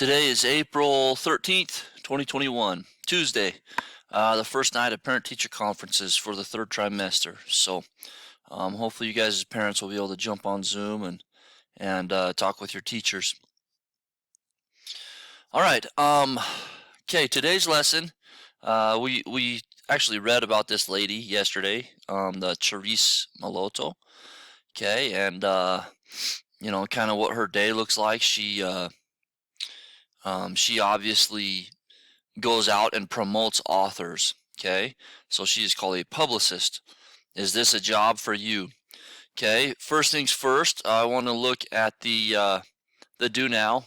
Today is April 13th, 2021, Tuesday, the first night of parent-teacher conferences for the third trimester. So hopefully you guys as parents will be able to jump on Zoom and talk with your teachers. All right. Okay, today's lesson, we actually read about this lady yesterday, the Charisse Maloto. Okay, and kind of what her day looks like. She obviously goes out and promotes authors. Okay, so she is called a publicist. Is this a job for you? Okay, first things first, I want to look at the do now.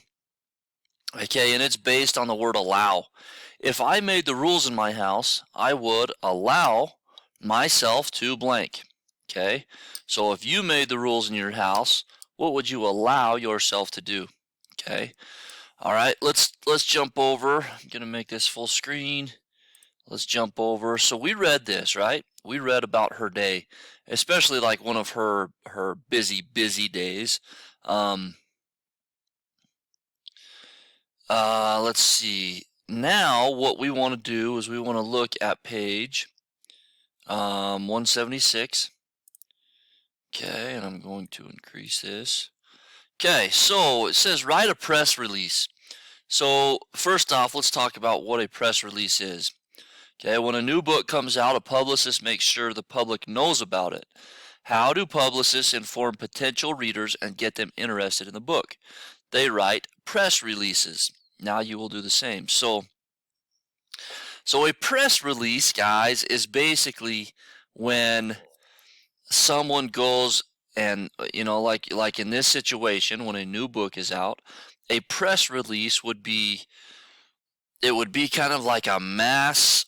Okay, and it's based on the word allow. If I made the rules in my house, I would allow myself to blank. Okay, so if you made the rules in your house, what would you allow yourself to do? Okay. All right, let's jump over. I'm gonna make this full screen. Let's jump over. So we read this, right? We read about her day, especially like one of her busy days. Let's see. Now what we want to do is we want to look at page 176. Okay, and I'm going to increase this. Okay, so it says write a press release. So first off, let's talk about what a press release is. Okay, when a new book comes out, a publicist makes sure the public knows about it. How do publicists inform potential readers and get them interested in the book? They write press releases. Now you will do the same. So a press release, guys, is basically when someone goes and, like in this situation, when a new book is out, a press release would be kind of like a mass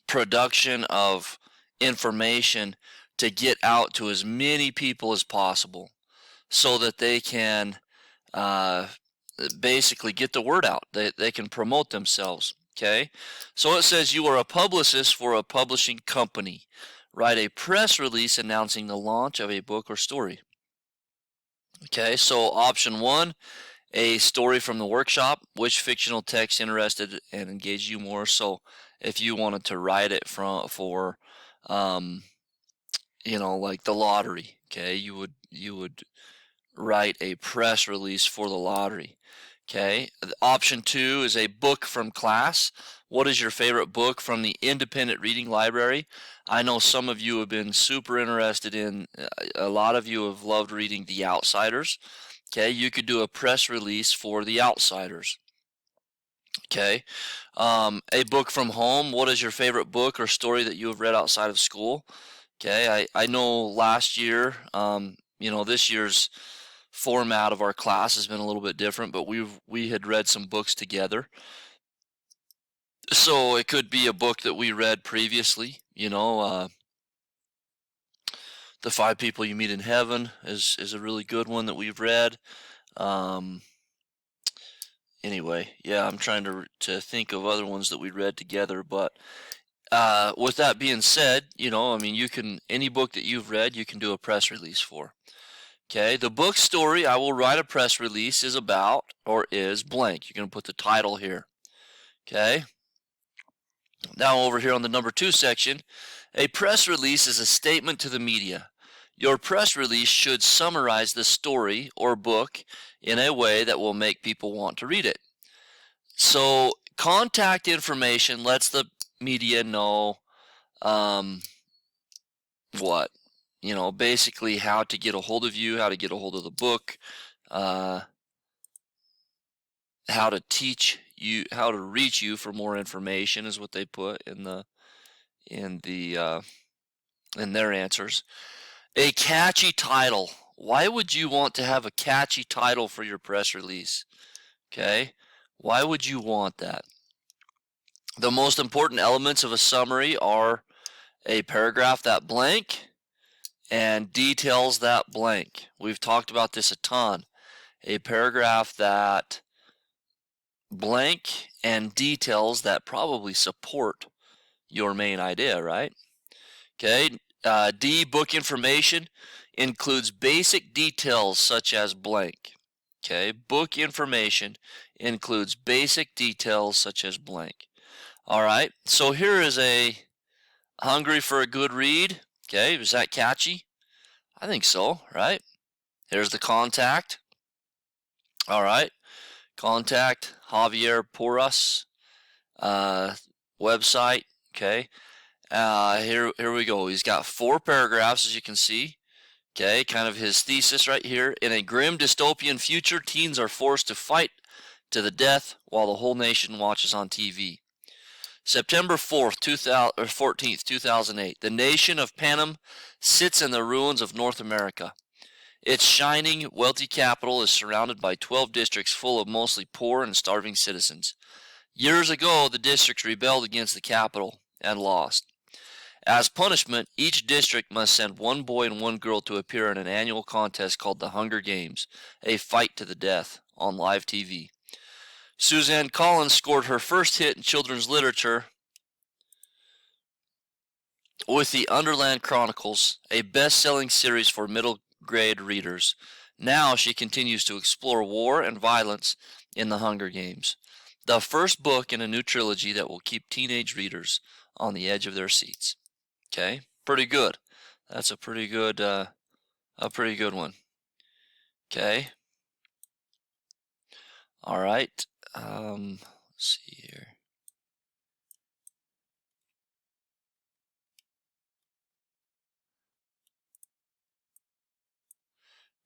production of information to get out to as many people as possible so that they can basically get the word out. They can promote themselves. Okay, so it says you are a publicist for a publishing company. Write a press release announcing the launch of a book or story. Okay, so option one, a story from the workshop. Which fictional text interested and engaged you more? So if you wanted to write it for like the lottery, okay, you would write a press release for the lottery. Okay, option two is a book from class. What is your favorite book from the independent reading library? I know some of you have been super interested in, a lot of you have loved reading The Outsiders. Okay, you could do a press release for The Outsiders. Okay, a book from home. What is your favorite book or story that you have read outside of school? Okay, I know last year, this year's format of our class has been a little bit different, but we had read some books together. So it could be a book that we read previously, The Five People You Meet in Heaven is a really good one that we've read. Anyway, yeah, I'm trying to think of other ones that we read together, but with that being said, you can, any book that you've read, you can do a press release for. Okay, the book story I will write a press release is about, or is blank. You're going to put the title here. Okay, now over here on the number 2 section, a press release is a statement to the media. Your press release should summarize the story or book in a way that will make people want to read it. So contact information lets the media know basically how to get a hold of you, how to get a hold of the book, how to teach you, how to reach you for more information is what they put in their answers. A catchy title. Why would you want to have a catchy title for your press release? Okay, why would you want that? The most important elements of a summary are a paragraph that blank and details that blank. We've talked about this a ton. A paragraph that blank and details that probably support your main idea, right? Okay, D, book information includes basic details such as blank. Okay, book information includes basic details such as blank. All right, so here is a hungry for a good read. Okay, is that catchy? I think so, right? Here's the contact. All right, contact Javier Porras website. Okay, here we go. He's got 4 paragraphs, as you can see. Okay, kind of his thesis right here. In a grim dystopian future, teens are forced to fight to the death while the whole nation watches on TV. September 4th, 14th, 2008. The nation of Panem sits in the ruins of North America. Its shining, wealthy capital is surrounded by 12 districts full of mostly poor and starving citizens. Years ago, the districts rebelled against the capital and lost. As punishment, each district must send 1 boy and 1 girl to appear in an annual contest called the Hunger Games, a fight to the death, on live TV. Suzanne Collins scored her first hit in children's literature with the Underland Chronicles, a best-selling series for middle-grade readers. Now she continues to explore war and violence in the Hunger Games, the first book in a new trilogy that will keep teenage readers on the edge of their seats. Okay, pretty good. That's a pretty good one. Okay. All right. Let's see here.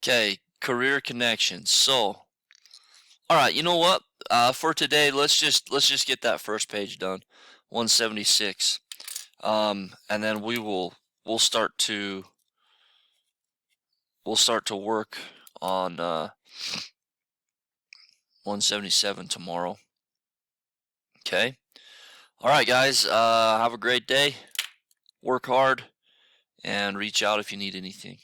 Okay, career connections. So, all right, you know what? For today, let's just get that first page done, 176, and then we'll start to work on 177 tomorrow. Okay. All right, guys. Have a great day. Work hard, and reach out if you need anything.